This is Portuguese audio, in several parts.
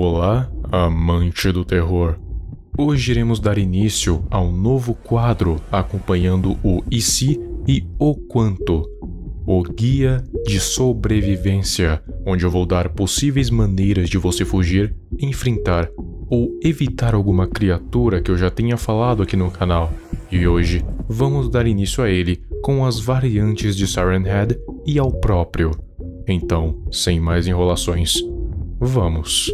Olá, amante do terror. Hoje iremos dar início a um novo quadro acompanhando o E se e o quanto, o guia de sobrevivência, onde eu vou dar possíveis maneiras de você fugir, enfrentar ou evitar alguma criatura que eu já tenha falado aqui no canal. E hoje vamos dar início a ele com as variantes de Siren Head e ao próprio. Então, sem mais enrolações, vamos!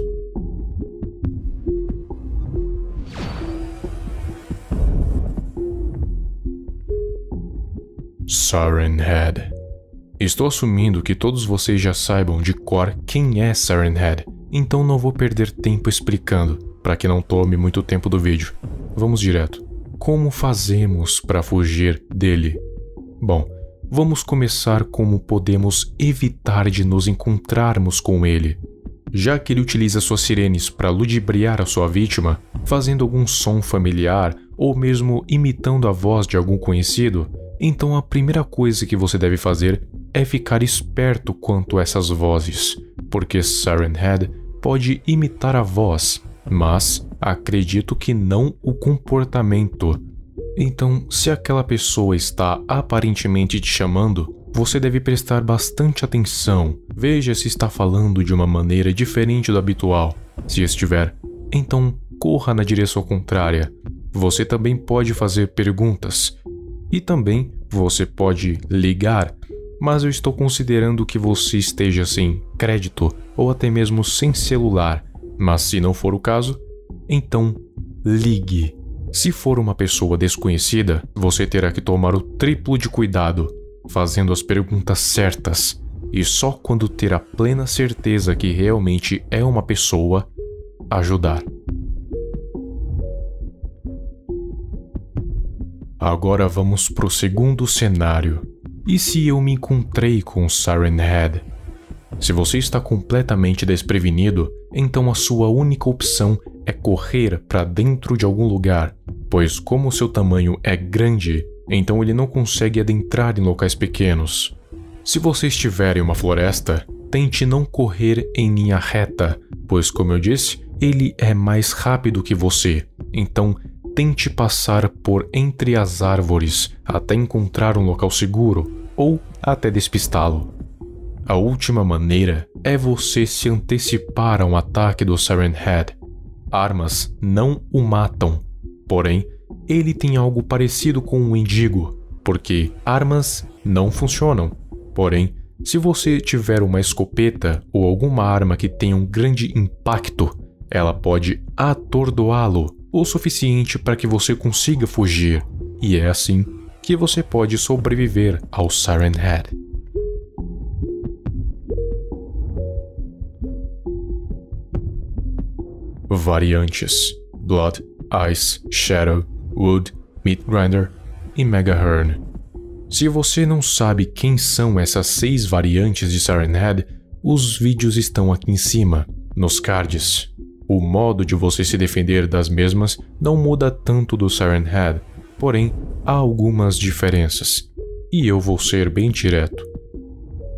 Siren Head. Estou assumindo que todos vocês já saibam de cor quem é Siren Head, então não vou perder tempo explicando, para que não tome muito tempo do vídeo. Vamos direto. Como fazemos para fugir dele? Bom, vamos começar como podemos evitar de nos encontrarmos com ele. Já que ele utiliza suas sirenes para ludibriar a sua vítima, fazendo algum som familiar ou mesmo imitando a voz de algum conhecido, então a primeira coisa que você deve fazer é ficar esperto quanto a essas vozes, porque Siren Head pode imitar a voz, mas acredito que não o comportamento. Então, se aquela pessoa está aparentemente te chamando, você deve prestar bastante atenção. Veja se está falando de uma maneira diferente do habitual. Se estiver, então corra na direção contrária. Você também pode fazer perguntas. E também você pode ligar, mas eu estou considerando que você esteja sem crédito ou até mesmo sem celular. Mas se não for o caso, então ligue. Se for uma pessoa desconhecida, você terá que tomar o triplo de cuidado, fazendo as perguntas certas, e só quando ter a plena certeza que realmente é uma pessoa, ajudar. Agora vamos pro segundo cenário. E se eu me encontrei com Siren Head? Se você está completamente desprevenido, então a sua única opção é correr para dentro de algum lugar, pois como seu tamanho é grande, então ele não consegue adentrar em locais pequenos. Se você estiver em uma floresta, tente não correr em linha reta, pois como eu disse, ele é mais rápido que você, então tente passar por entre as árvores até encontrar um local seguro ou até despistá-lo. A última maneira é você se antecipar a um ataque do Siren Head. Armas não o matam, porém, ele tem algo parecido com um mendigo, porque armas não funcionam. Porém, se você tiver uma escopeta ou alguma arma que tenha um grande impacto, ela pode atordoá-lo o suficiente para que você consiga fugir, e é assim que você pode sobreviver ao Siren Head. Variantes: Blood, Ice, Shadow, Wood, Meat Grinder e Mega Hearn. Se você não sabe quem são essas 6 variantes de Siren Head, os vídeos estão aqui em cima, nos cards. O modo de você se defender das mesmas não muda tanto do Siren Head, porém há algumas diferenças, e eu vou ser bem direto.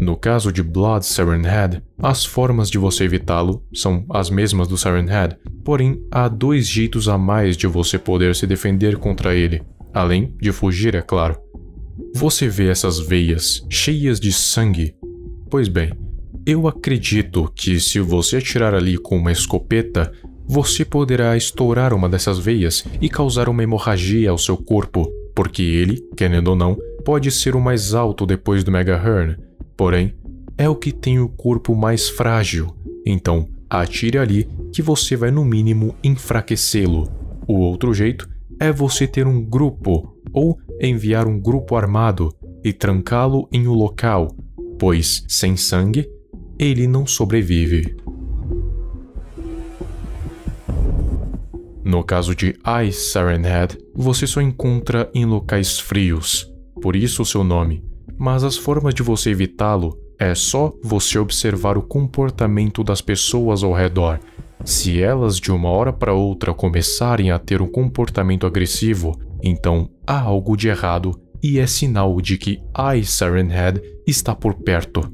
No caso de Blood Siren Head, as formas de você evitá-lo são as mesmas do Siren Head, porém há 2 jeitos a mais de você poder se defender contra ele, além de fugir, é claro. Você vê essas veias cheias de sangue? Pois bem, eu acredito que se você atirar ali com uma escopeta, você poderá estourar uma dessas veias e causar uma hemorragia ao seu corpo, porque ele, querendo ou não, pode ser o mais alto depois do Mega Hearn, porém, é o que tem o corpo mais frágil, então atire ali que você vai no mínimo enfraquecê-lo. O outro jeito é você ter um grupo ou enviar um grupo armado e trancá-lo em um local, pois sem sangue, ele não sobrevive. No caso de Ice Siren Head, você só encontra em locais frios, por isso o seu nome, mas as formas de você evitá-lo é só você observar o comportamento das pessoas ao redor. Se elas de uma hora para outra começarem a ter um comportamento agressivo, então há algo de errado e é sinal de que Ice Siren Head está por perto.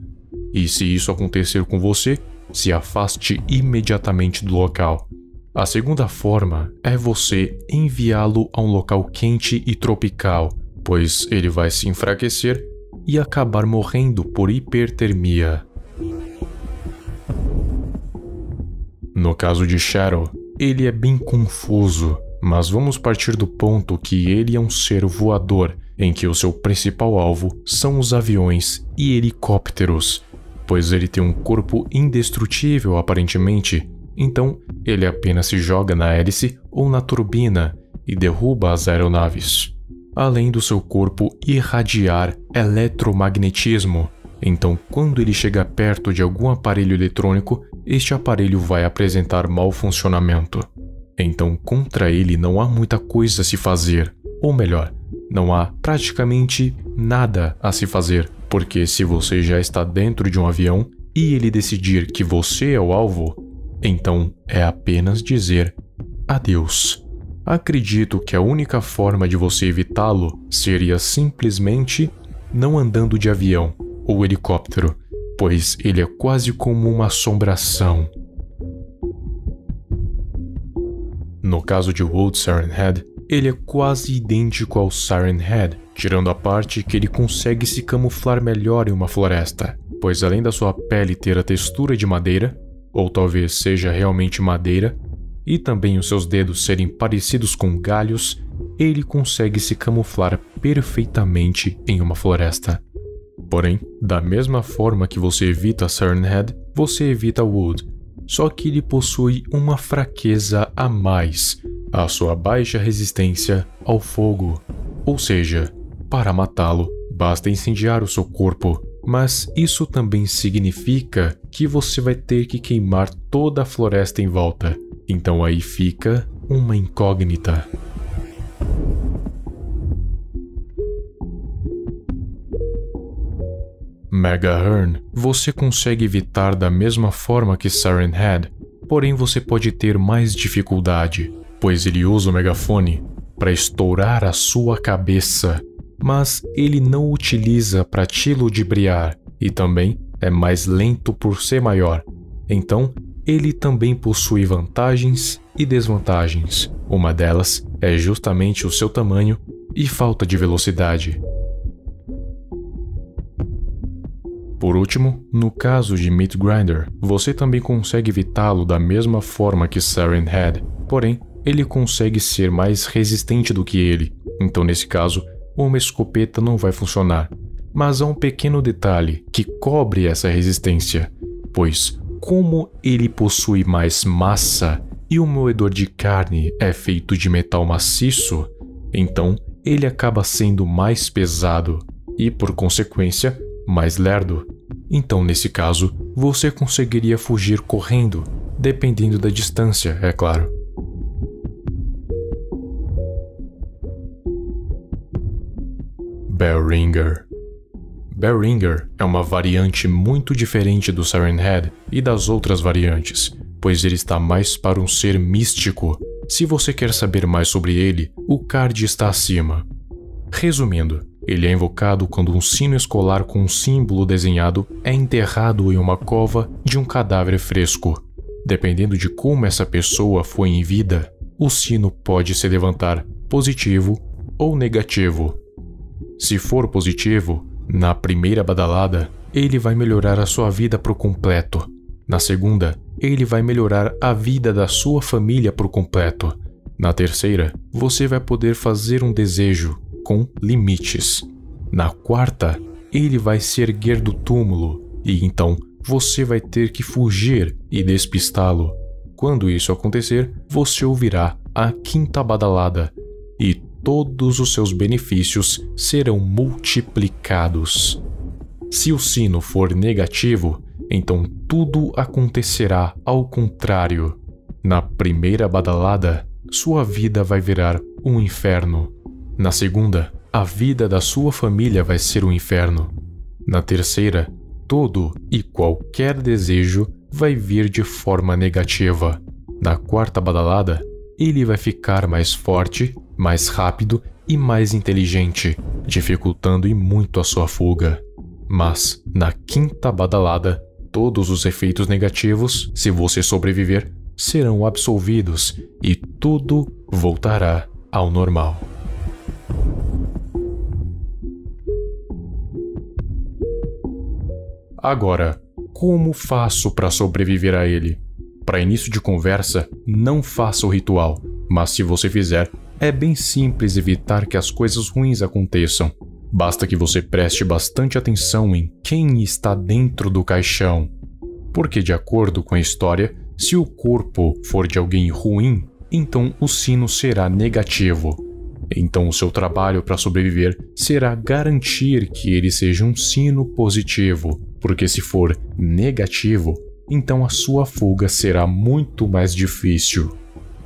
E se isso acontecer com você, se afaste imediatamente do local. A segunda forma é você enviá-lo a um local quente e tropical, pois ele vai se enfraquecer e acabar morrendo por hipertermia. No caso de Shadow, ele é bem confuso, mas vamos partir do ponto que ele é um ser voador, em que o seu principal alvo são os aviões e helicópteros, pois ele tem um corpo indestrutível aparentemente, então ele apenas se joga na hélice ou na turbina e derruba as aeronaves. Além do seu corpo irradiar eletromagnetismo, então quando ele chega perto de algum aparelho eletrônico, este aparelho vai apresentar mau funcionamento. Então contra ele não há muita coisa a se fazer, ou melhor, não há praticamente nada a se fazer, porque se você já está dentro de um avião e ele decidir que você é o alvo, então é apenas dizer adeus. Acredito que a única forma de você evitá-lo seria simplesmente não andando de avião ou helicóptero, pois ele é quase como uma assombração. No caso de Wood Siren Head, ele é quase idêntico ao Siren Head, tirando a parte que ele consegue se camuflar melhor em uma floresta, pois além da sua pele ter a textura de madeira, ou talvez seja realmente madeira, e também os seus dedos serem parecidos com galhos, ele consegue se camuflar perfeitamente em uma floresta. Porém, da mesma forma que você evita Siren Head, você evita Wood, só que ele possui uma fraqueza a mais, a sua baixa resistência ao fogo. Ou seja, para matá-lo, basta incendiar o seu corpo, mas isso também significa que você vai ter que queimar toda a floresta em volta. Então aí fica uma incógnita. Megahern, você consegue evitar da mesma forma que Siren Head, porém você pode ter mais dificuldade, pois ele usa o megafone para estourar a sua cabeça, mas ele não utiliza para te ludibriar e também é mais lento por ser maior. Então, ele também possui vantagens e desvantagens. Uma delas é justamente o seu tamanho e falta de velocidade. Por último, no caso de Meat Grinder, você também consegue evitá-lo da mesma forma que Siren Head, porém, ele consegue ser mais resistente do que ele, então nesse caso, uma escopeta não vai funcionar. Mas há um pequeno detalhe que cobre essa resistência, pois como ele possui mais massa e o moedor de carne é feito de metal maciço, então ele acaba sendo mais pesado e, por consequência, mais lerdo. Então, nesse caso, você conseguiria fugir correndo, dependendo da distância, é claro. Bellringer. Bellringer é uma variante muito diferente do Siren Head e das outras variantes, pois ele está mais para um ser místico. Se você quer saber mais sobre ele, o card está acima. Resumindo, ele é invocado quando um sino escolar com um símbolo desenhado é enterrado em uma cova de um cadáver fresco. Dependendo de como essa pessoa foi em vida, o sino pode se levantar positivo ou negativo. Se for positivo, na primeira badalada, ele vai melhorar a sua vida por completo. Na segunda, ele vai melhorar a vida da sua família por completo. Na terceira, você vai poder fazer um desejo com limites. Na quarta, ele vai se erguer do túmulo e então você vai ter que fugir e despistá-lo. Quando isso acontecer, você ouvirá a quinta badalada e todos os seus benefícios serão multiplicados. Se o sino for negativo, então tudo acontecerá ao contrário. Na primeira badalada, sua vida vai virar um inferno. Na segunda, a vida da sua família vai ser um inferno. Na terceira, todo e qualquer desejo vai vir de forma negativa. Na quarta badalada, ele vai ficar mais forte, mais rápido e mais inteligente, dificultando e muito a sua fuga. Mas, na quinta badalada, todos os efeitos negativos, se você sobreviver, serão absolvidos e tudo voltará ao normal. Agora, como faço para sobreviver a ele? Para início de conversa, não faça o ritual, mas se você fizer, é bem simples evitar que as coisas ruins aconteçam. Basta que você preste bastante atenção em quem está dentro do caixão. Porque, de acordo com a história, se o corpo for de alguém ruim, então o sino será negativo. Então o seu trabalho para sobreviver será garantir que ele seja um sino positivo, porque se for negativo, então a sua fuga será muito mais difícil.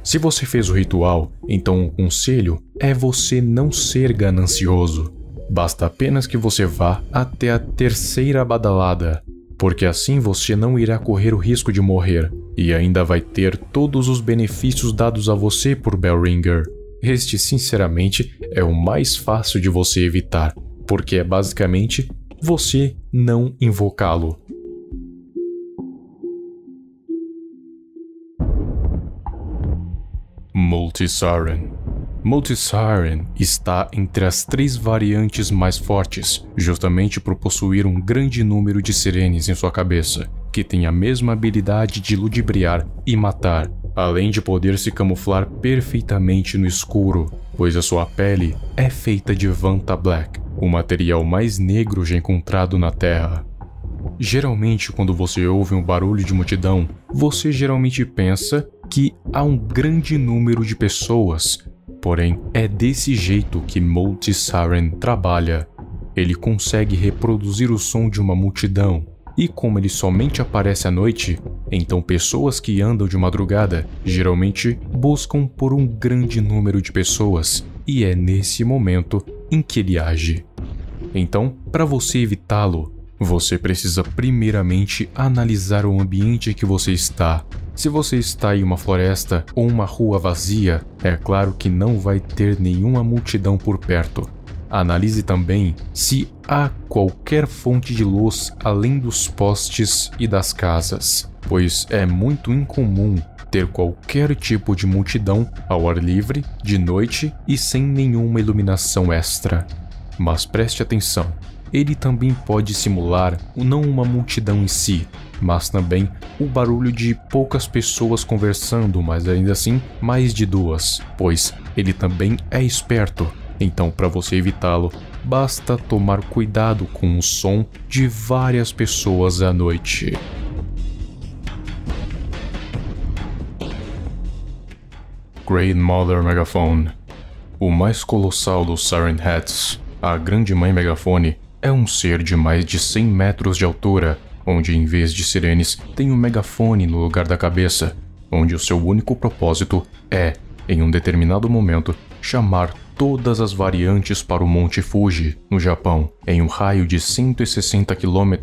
Se você fez o ritual, então o conselho é você não ser ganancioso. Basta apenas que você vá até a terceira badalada, porque assim você não irá correr o risco de morrer e ainda vai ter todos os benefícios dados a você por Bellringer. Este, sinceramente, é o mais fácil de você evitar, porque é basicamente você não invocá-lo. Multi-Siren. Multi-Siren está entre as 3 variantes mais fortes, justamente por possuir um grande número de sirenes em sua cabeça, que tem a mesma habilidade de ludibriar e matar, além de poder se camuflar perfeitamente no escuro, pois a sua pele é feita de Vanta Black, o material mais negro já encontrado na Terra. Geralmente, quando você ouve um barulho de multidão, você geralmente pensa que há um grande número de pessoas. Porém, é desse jeito que Multi-Siren trabalha. Ele consegue reproduzir o som de uma multidão, e como ele somente aparece à noite, então pessoas que andam de madrugada geralmente buscam por um grande número de pessoas, e é nesse momento em que ele age. Então, para você evitá-lo, você precisa primeiramente analisar o ambiente que você está. Se você está em uma floresta ou uma rua vazia, é claro que não vai ter nenhuma multidão por perto. Analise também se há qualquer fonte de luz além dos postes e das casas, pois é muito incomum ter qualquer tipo de multidão ao ar livre, de noite e sem nenhuma iluminação extra. Mas preste atenção. Ele também pode simular não uma multidão em si, mas também o barulho de poucas pessoas conversando, mas ainda assim mais de 2, pois ele também é esperto. Então, para você evitá-lo, basta tomar cuidado com o som de várias pessoas à noite. Great Mother Megaphone. O mais colossal dos Siren Heads, a Grande Mãe Megafone, é um ser de mais de 100 metros de altura, onde em vez de sirenes tem um megafone no lugar da cabeça, onde o seu único propósito é, em um determinado momento, chamar todas as variantes para o Monte Fuji, no Japão, em um raio de 160 km.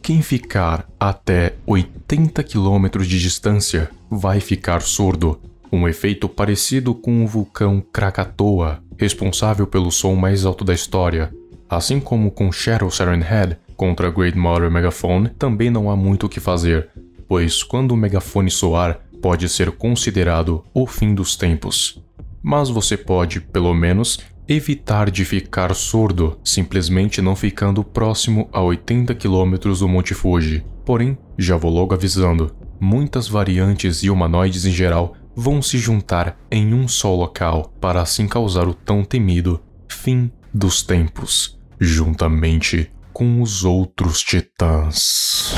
Quem ficar até 80 km de distância vai ficar surdo, um efeito parecido com o vulcão Krakatoa, responsável pelo som mais alto da história. Assim como com Shadow Siren Head contra Great Mother Megaphone, também não há muito o que fazer, pois quando o megafone soar, pode ser considerado o fim dos tempos. Mas você pode, pelo menos, evitar de ficar surdo, simplesmente não ficando próximo a 80 km do Monte Fuji. Porém, já vou logo avisando, muitas variantes e humanoides em geral vão se juntar em um só local para assim causar o tão temido fim dos tempos, juntamente com os outros titãs.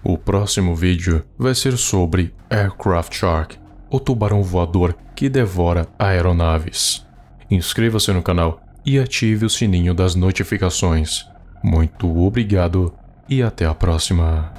O próximo vídeo vai ser sobre Aircraft Shark, o tubarão voador que devora aeronaves. Inscreva-se no canal e ative o sininho das notificações. Muito obrigado e até a próxima.